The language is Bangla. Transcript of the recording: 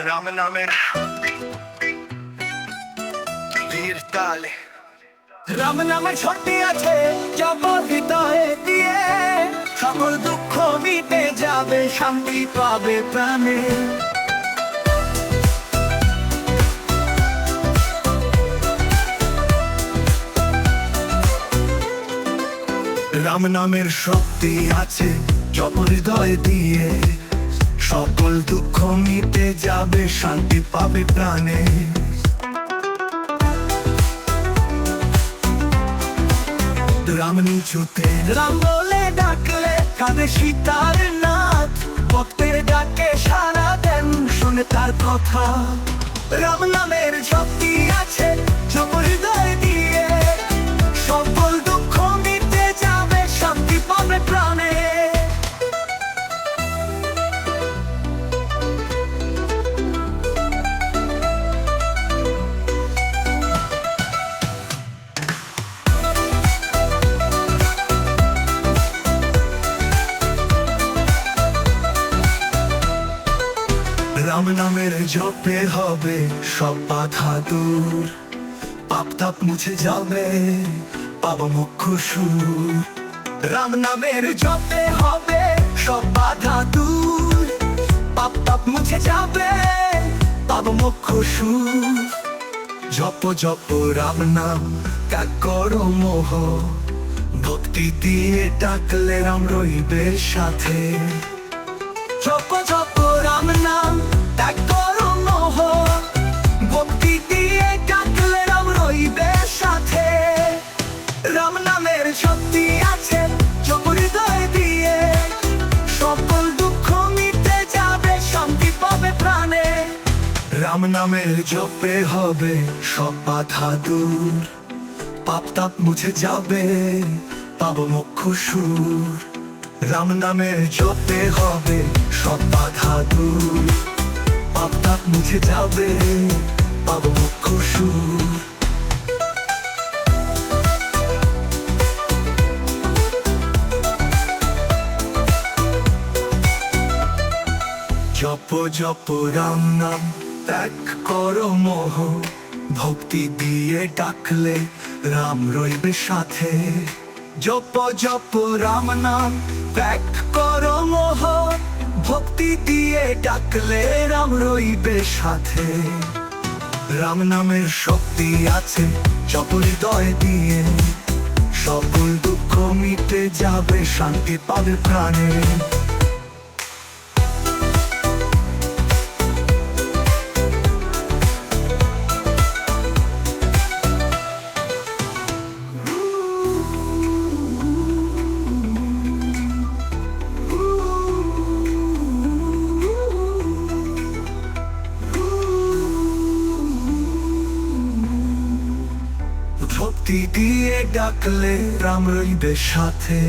রাম নামের বীর তালে, রাম নামের শক্তি আছে জপ হৃদয়ে দিয়ে, সকল দুঃখ মিটে যাবে, শান্তি পাবে প্রাণে। রাম নামের শক্তি আছে জপ হৃদয়ে দিয়ে, সকল দুঃখ মিটে যাবে, শান্তি পাবে প্রাণে। রাম নিচুতে রাম বলে ডাকলে কাঁদে সীতার নাথ, ভক্তের ডাকে সাড়া দেন শুনে তার কথা। রাম নামের শক্তি আছে জপ হৃদয়ে দিয়ে, সকল দুঃখ মিটে যাবে, শান্তি পাবে প্রাণে। রাম নামের জপে হবে সব বাধা দূর, পাপ তাপ মুছে যাবে, পাবো মোক্ষ সুর। রাম নামের জপে হবে সব বাধা দূর, পাপ তাপ মুছে যাবে, পাবো মোক্ষ সুর। জপ জপ রাম নাম ত্যাগ করো মোহ, ভক্তি দিয়ে ডাকলে রাম রইবে সাথে। জপ জপ রাম নাম ত্যাগ করো মোহ, ভক্তি দিয়ে ডাকলে রাম রইবে সাথে। রাম নামের শক্তি আছে জপ হৃদয়ে দিয়ে, সকল দুঃখ মিটে যাবে, শান্তি পাবে প্রাণে। রাম নামের জপে হবে সব বাধা দূর, পাপ তাপ মুছে যাবে, পাবো মোক্ষ সুর। রাম নামের জপে হবে সব বাধা দূর, পাপ তাপ মুছে যাবে, পাবো মোক্ষ সুর। জপ জপ রাম নাম ত্যাগ করো মোহ, ভক্তি দিয়ে ডাকলে রাম রইবে সাথে। জপ জপ রাম নাম ত্যাগ করো মোহ, ভক্তি দিয়ে ডাকলে রাম রইবে সাথে। রাম নামের শক্তি আছে জপ হৃদয়ে দিয়ে, সকল দুঃখ মিটে যাবে, শান্তি পাবে প্রাণে। ভক্তি দিয়ে ডাকলে রাম রইবে সাথে।